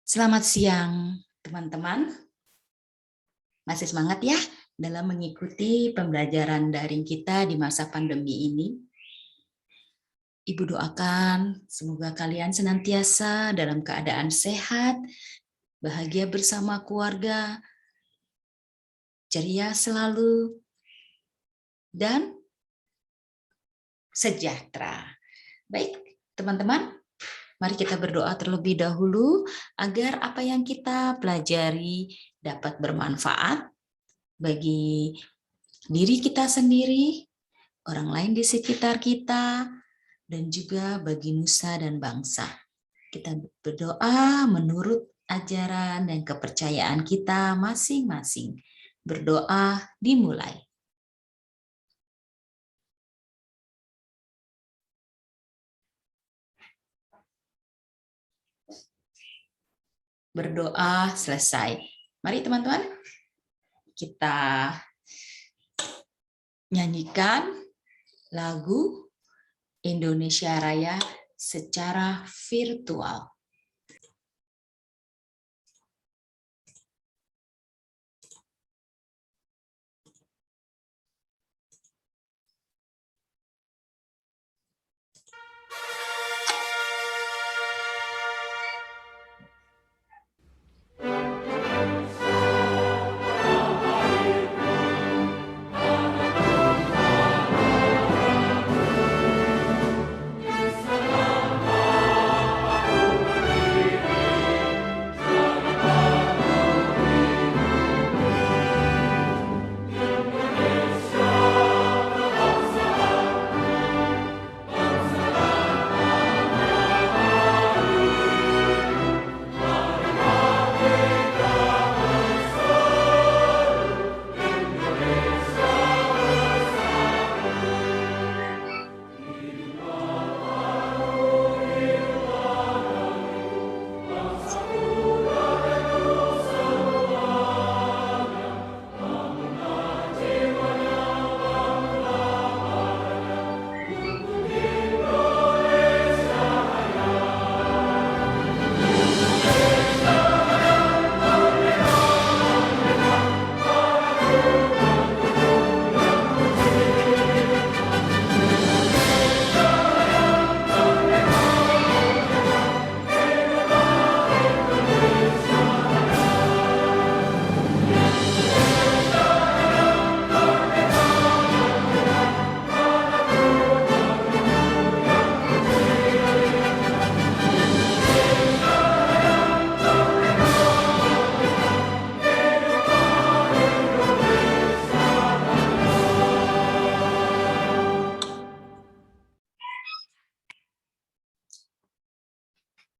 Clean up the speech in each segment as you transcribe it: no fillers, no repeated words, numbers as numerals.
Selamat siang, teman-teman. Masih semangat ya dalam mengikuti pembelajaran daring kita di masa pandemi ini? Ibu doakan semoga kalian senantiasa dalam keadaan sehat, bahagia bersama keluarga, ceria selalu, dan sejahtera. Baik, teman-teman, mari kita berdoa terlebih dahulu agar apa yang kita pelajari dapat bermanfaat bagi diri kita sendiri, orang lain di sekitar kita, dan juga bagi nusa dan bangsa. Kita berdoa menurut ajaran dan kepercayaan kita masing-masing. Berdoa dimulai. Berdoa selesai. Mari teman-teman, kita nyanyikan lagu Indonesia Raya secara virtual.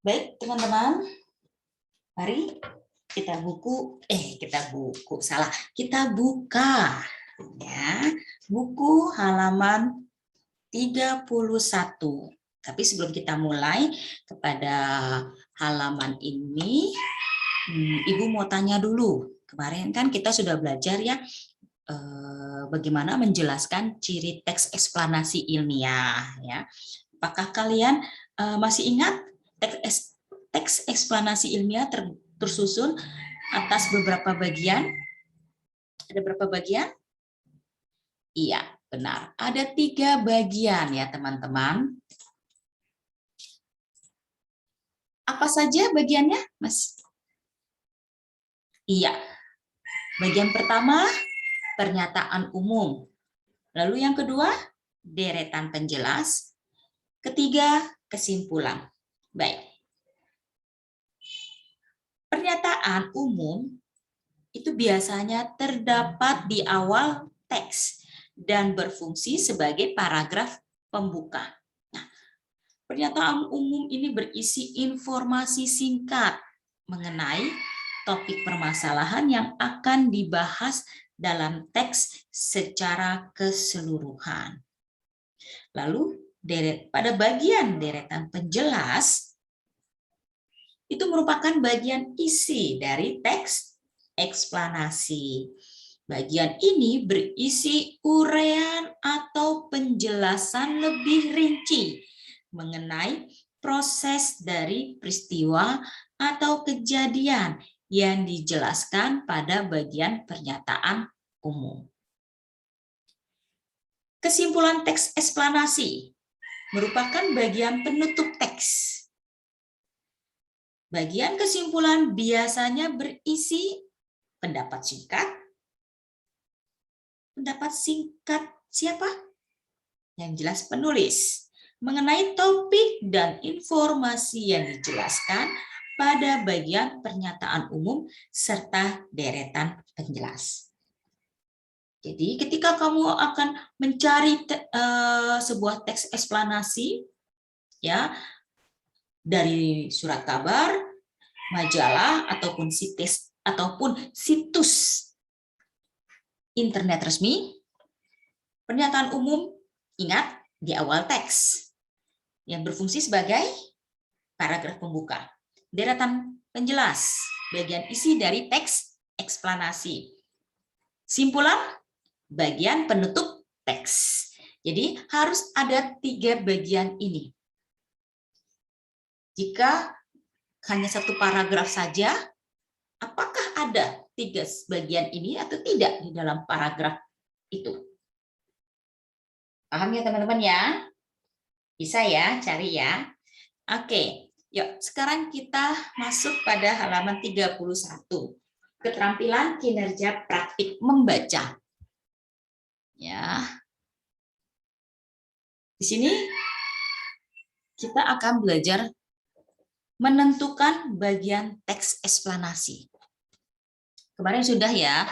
Baik, teman-teman, mari kita buka ya, buku halaman 31. Tapi sebelum kita mulai kepada halaman ini, Ibu mau tanya dulu. Kemarin kan kita sudah belajar ya bagaimana menjelaskan ciri teks eksplanasi ilmiah ya. Apakah kalian masih ingat teks eksplanasi ilmiah tersusun atas beberapa bagian? Ada berapa bagian? Iya, benar. Ada 3 bagian ya, teman-teman. Apa saja bagiannya, Mas? Iya. Bagian pertama, pernyataan umum. Lalu yang kedua, deretan penjelas. Ketiga, kesimpulan. Baik. Pernyataan umum itu biasanya terdapat di awal teks dan berfungsi sebagai paragraf pembuka. Nah, pernyataan umum ini berisi informasi singkat mengenai topik permasalahan yang akan dibahas dalam teks secara keseluruhan. Lalu pada bagian deretan penjelas itu merupakan bagian isi dari teks eksplanasi. Bagian ini berisi uraian atau penjelasan lebih rinci mengenai proses dari peristiwa atau kejadian yang dijelaskan pada bagian pernyataan umum. Kesimpulan teks eksplanasi merupakan bagian penutup teks. Bagian kesimpulan biasanya berisi pendapat singkat. Pendapat singkat siapa? Yang jelas penulis mengenai topik dan informasi yang dijelaskan pada bagian pernyataan umum serta deretan penjelas. Jadi ketika kamu akan mencari sebuah teks eksplanasi ya dari surat kabar, majalah ataupun situs internet resmi, pernyataan umum ingat di awal teks yang berfungsi sebagai paragraf pembuka. Deretan penjelas, bagian isi dari teks eksplanasi. Simpulan, bagian penutup teks. Jadi harus ada 3 bagian ini. Jika hanya 1 paragraf saja, apakah ada 3 bagian ini atau tidak di dalam paragraf itu? Paham ya teman-teman ya? Bisa ya, cari ya. Oke, yuk sekarang kita masuk pada halaman 31. Keterampilan kinerja praktik membaca. Ya. Di sini kita akan belajar menentukan bagian teks eksplanasi. Kemarin sudah ya,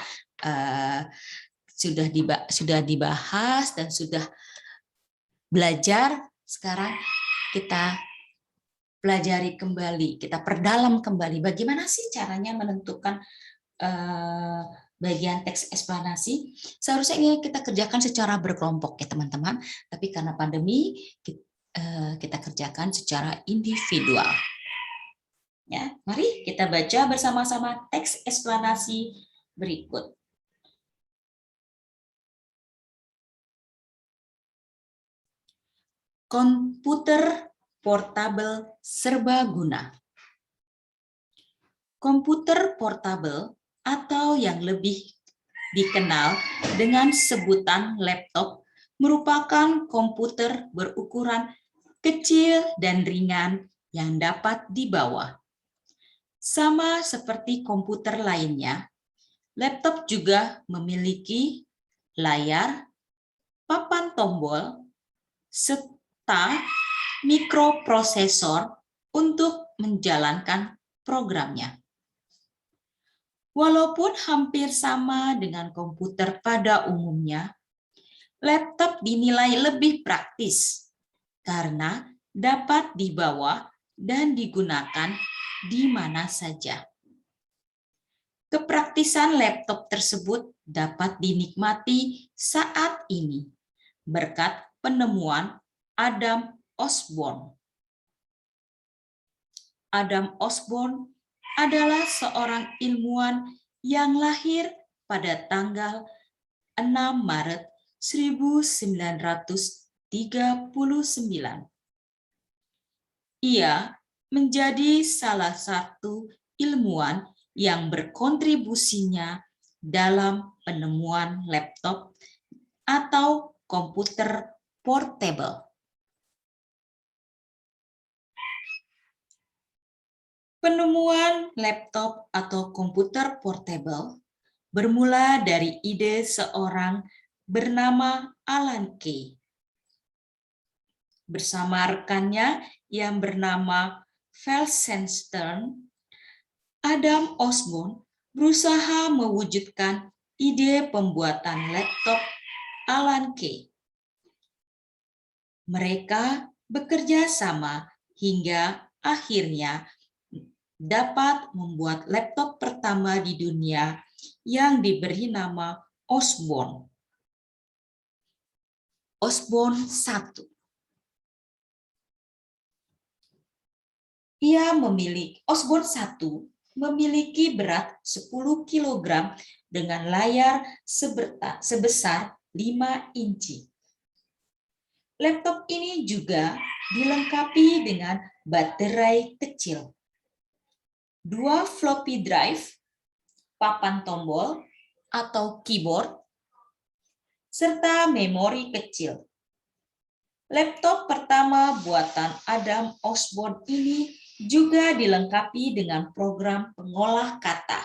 sudah dibahas dan sudah belajar. Sekarang kita pelajari kembali, kita perdalam kembali bagaimana sih caranya menentukan bagian teks eksplanasi. Seharusnya ini kita kerjakan secara berkelompok ya teman-teman, tapi karena pandemi kita kerjakan secara individual. Ya, mari kita baca bersama-sama teks eksplanasi berikut. Komputer portabel serbaguna. Komputer portabel atau yang lebih dikenal dengan sebutan laptop merupakan komputer berukuran kecil dan ringan yang dapat dibawa. Sama seperti komputer lainnya, laptop juga memiliki layar, papan tombol, serta mikroprosesor untuk menjalankan programnya. Walaupun hampir sama dengan komputer pada umumnya, laptop dinilai lebih praktis karena dapat dibawa dan digunakan di mana saja. Kepraktisan laptop tersebut dapat dinikmati saat ini berkat penemuan Adam Osborne. Adam Osborne adalah seorang ilmuwan yang lahir pada tanggal 6 Maret 1939. Ia menjadi salah satu ilmuwan yang berkontribusinya dalam penemuan laptop atau komputer portable. Penemuan laptop atau komputer portable bermula dari ide seorang bernama Alan Kay. Bersama rekannya yang bernama Felsenstein, Adam Osborne berusaha mewujudkan ide pembuatan laptop Alan Kay. Mereka bekerja sama hingga akhirnya dapat membuat laptop pertama di dunia yang diberi nama Osborne. Osborne 1. Osborne 1 memiliki berat 10 kg dengan layar sebesar 5 inci. Laptop ini juga dilengkapi dengan baterai kecil, 2 floppy drive, papan tombol atau keyboard, serta memori kecil. Laptop pertama buatan Adam Osborne ini juga dilengkapi dengan program pengolah kata,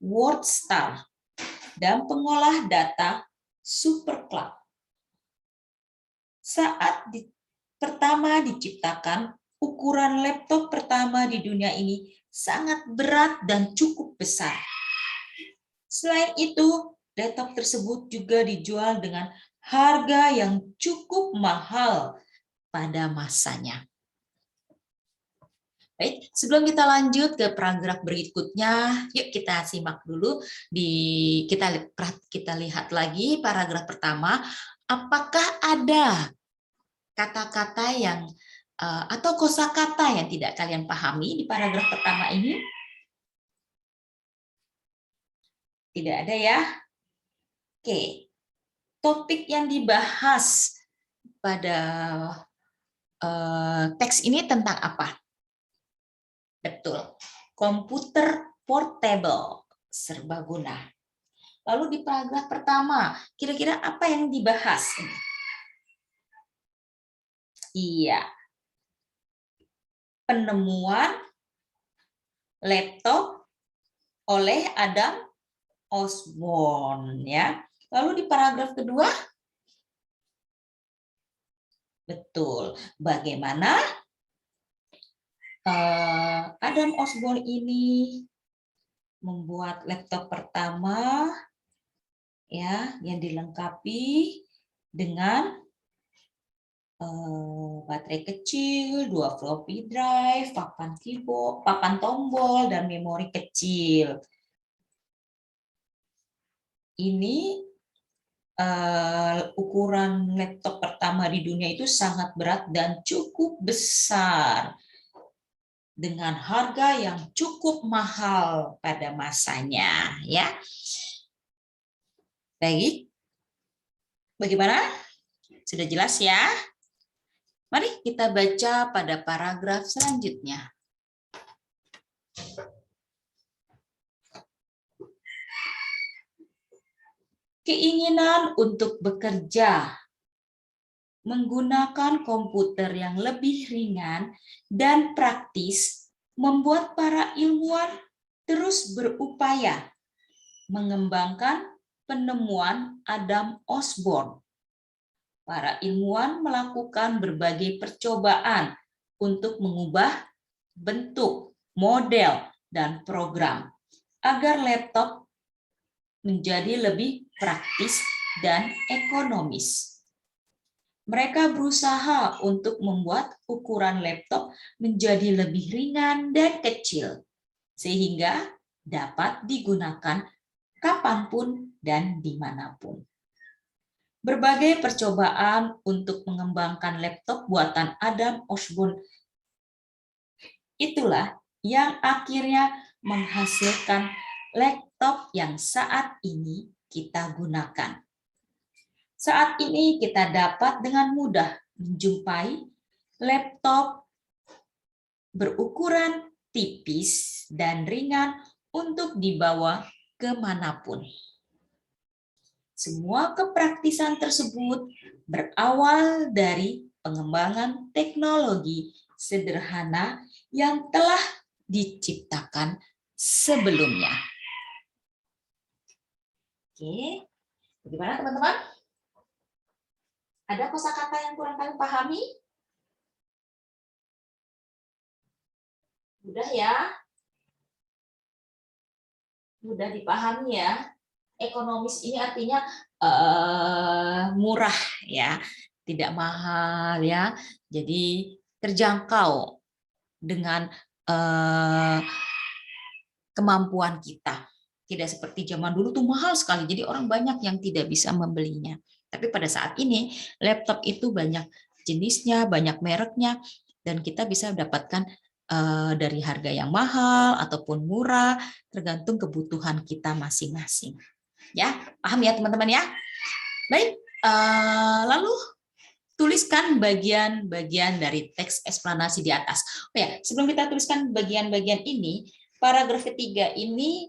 WordStar, dan pengolah data SuperCLUB. Saat pertama diciptakan, ukuran laptop pertama di dunia ini sangat berat dan cukup besar. Selain itu, laptop tersebut juga dijual dengan harga yang cukup mahal pada masanya. Baik, sebelum kita lanjut ke paragraf berikutnya, yuk kita simak dulu kita lihat lagi paragraf pertama. Apakah ada kata-kata yang atau kosakata yang tidak kalian pahami di paragraf pertama ini? Tidak ada ya? Oke. Topik yang dibahas pada teks ini tentang apa? Betul, komputer portable serbaguna. Lalu di paragraf pertama, kira-kira apa yang dibahas ini? Iya, penemuan laptop oleh Adam Osborne, ya. Lalu di paragraf kedua, betul, bagaimana Adam Osborne ini membuat laptop pertama, ya, yang dilengkapi dengan baterai kecil, 2 floppy drive, papan keyboard, papan tombol, dan memori kecil. Ini ukuran laptop pertama di dunia itu sangat berat dan cukup besar, dengan harga yang cukup mahal pada masanya, ya. Baik, bagaimana? Sudah jelas ya? Mari kita baca pada paragraf selanjutnya. Keinginan untuk bekerja menggunakan komputer yang lebih ringan dan praktis membuat para ilmuwan terus berupaya mengembangkan penemuan Adam Osborne. Para ilmuwan melakukan berbagai percobaan untuk mengubah bentuk, model, dan program agar laptop menjadi lebih praktis dan ekonomis. Mereka berusaha untuk membuat ukuran laptop menjadi lebih ringan dan kecil, sehingga dapat digunakan kapanpun dan dimanapun. Berbagai percobaan untuk mengembangkan laptop buatan Adam Osborne itulah yang akhirnya menghasilkan laptop yang saat ini kita gunakan. Saat ini kita dapat dengan mudah menjumpai laptop berukuran tipis dan ringan untuk dibawa kemanapun. Semua kepraktisan tersebut berawal dari pengembangan teknologi sederhana yang telah diciptakan sebelumnya. Oke, bagaimana teman-teman? Ada kosakata yang kurang kalian pahami? Mudah ya? Mudah dipahami ya? Ekonomis ini artinya murah ya, tidak mahal ya. Jadi terjangkau dengan kemampuan kita. Tidak seperti zaman dulu tuh mahal sekali. Jadi orang banyak yang tidak bisa membelinya. Tapi pada saat ini laptop itu banyak jenisnya, banyak mereknya, dan kita bisa dapatkan dari harga yang mahal ataupun murah, tergantung kebutuhan kita masing-masing. Ya, paham ya teman-teman ya? Baik, lalu tuliskan bagian-bagian dari teks eksplanasi di atas. Oh ya, sebelum kita tuliskan bagian-bagian ini, paragraf ketiga ini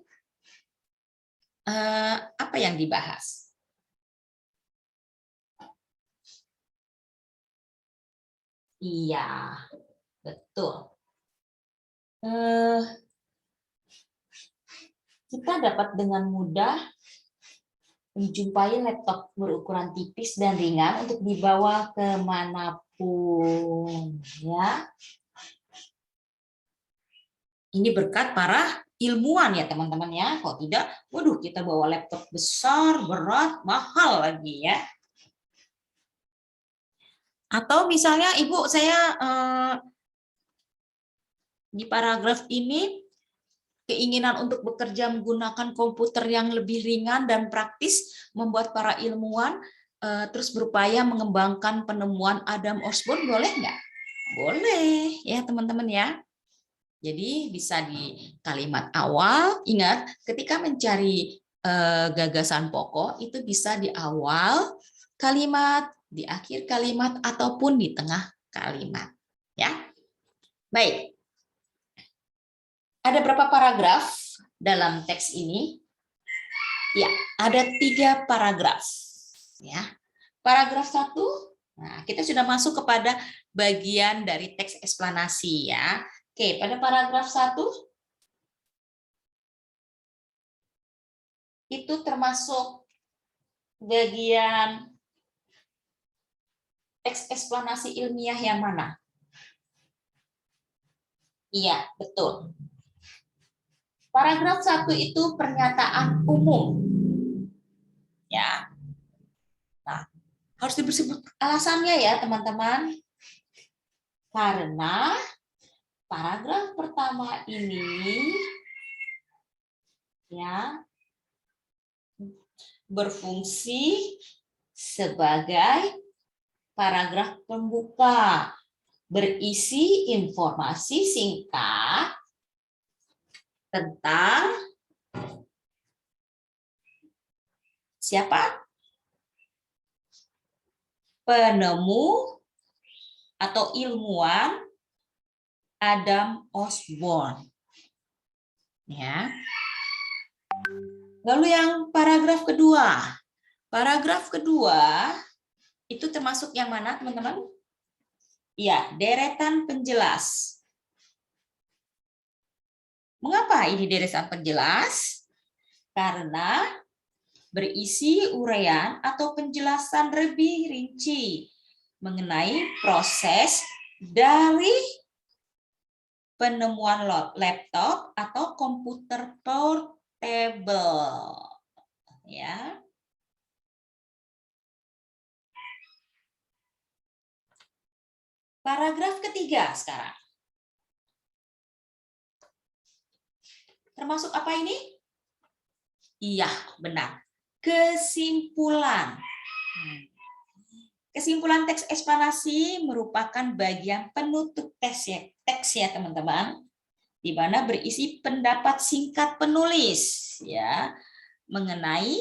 apa yang dibahas? Iya, betul. Kita dapat dengan mudah menjumpai laptop berukuran tipis dan ringan untuk dibawa kemanapun, ya. Ini berkat para ilmuwan ya teman-teman ya. Kalau tidak, waduh kita bawa laptop besar, berat, mahal lagi ya. Atau misalnya Ibu saya di paragraf ini keinginan untuk bekerja menggunakan komputer yang lebih ringan dan praktis membuat para ilmuwan terus berupaya mengembangkan penemuan Adam Osborn, boleh nggak? Boleh ya teman-teman ya. Jadi bisa di kalimat awal, ingat ketika mencari gagasan pokok itu bisa di awal kalimat, di akhir kalimat, ataupun di tengah kalimat. Ya, baik. Ada berapa paragraf dalam teks ini? Ya, ada 3 paragraf. Ya, paragraf 1. Nah, kita sudah masuk kepada bagian dari teks eksplanasi ya. Oke, pada paragraf 1 itu termasuk bagian teks eksplanasi ilmiah yang mana? Iya, betul. Paragraf 1 itu pernyataan umum. Ya. Nah, harus disebut alasannya ya, teman-teman. Karena paragraf pertama ini ya berfungsi sebagai paragraf pembuka, berisi informasi singkat tentang siapa? Penemu atau ilmuwan Adam Osborn. Ya. Lalu yang paragraf kedua. Paragraf kedua itu termasuk yang mana, teman-teman? Ya, deretan penjelas. Mengapa ini deretan penjelas? Karena berisi uraian atau penjelasan lebih rinci mengenai proses dari penemuan laptop atau komputer portable. Ya. Paragraf ketiga sekarang. Termasuk apa ini? Iya, benar. Kesimpulan. Kesimpulan teks eksplanasi merupakan bagian penutup teks ya teman-teman, di mana berisi pendapat singkat penulis ya mengenai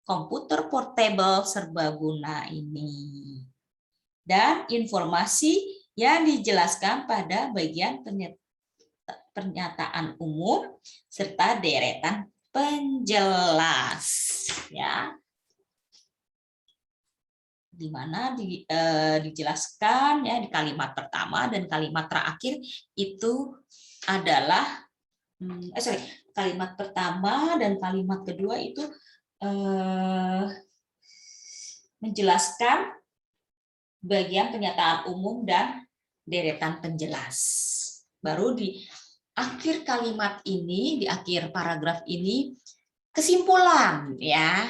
komputer portable serbaguna ini dan informasi yang dijelaskan pada bagian pernyataan umum serta deretan penjelas ya, di mana dijelaskan ya di kalimat pertama dan kalimat terakhir itu adalah kalimat pertama dan kalimat kedua itu menjelaskan bagian pernyataan umum dan deretan penjelas. Baru di akhir kalimat ini, di akhir paragraf ini kesimpulan ya.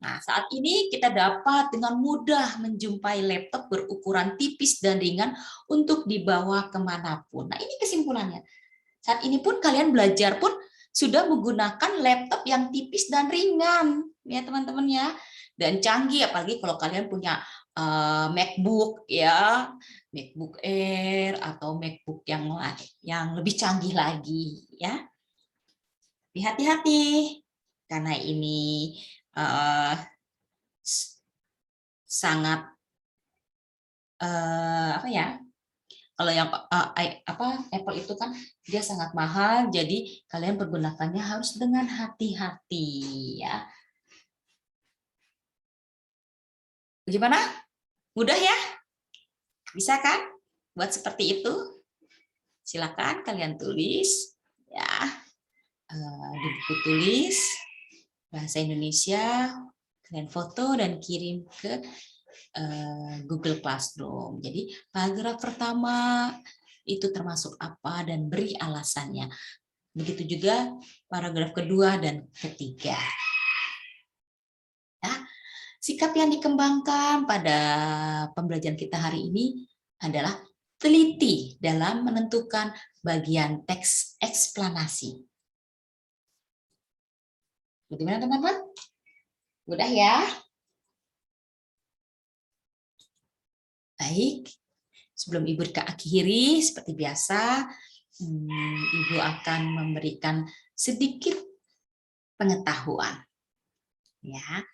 Nah, saat ini kita dapat dengan mudah menjumpai laptop berukuran tipis dan ringan untuk dibawa kemanapun. Nah, ini kesimpulannya. Saat ini pun kalian belajar pun sudah menggunakan laptop yang tipis dan ringan, ya teman-teman ya. Dan canggih, apalagi kalau kalian punya MacBook ya, MacBook Air atau MacBook yang lebih canggih lagi ya. Hati-hati karena ini sangat apa ya? Kalau yang Apple itu kan dia sangat mahal, jadi kalian pergunakannya harus dengan hati-hati ya. Bagaimana? Mudah ya? Bisa kan? Buat seperti itu. Silakan kalian tulis ya di buku tulis bahasa Indonesia, kalian foto dan kirim ke Google Classroom. Jadi paragraf pertama itu termasuk apa dan beri alasannya. Begitu juga paragraf kedua dan ketiga. Ya, sikap yang dikembangkan pada pembelajaran kita hari ini adalah teliti dalam menentukan bagian teks eksplanasi. Bagaimana teman-teman? Mudah ya? Baik, sebelum Ibu akhiri seperti biasa, Ibu akan memberikan sedikit pengetahuan. Ya,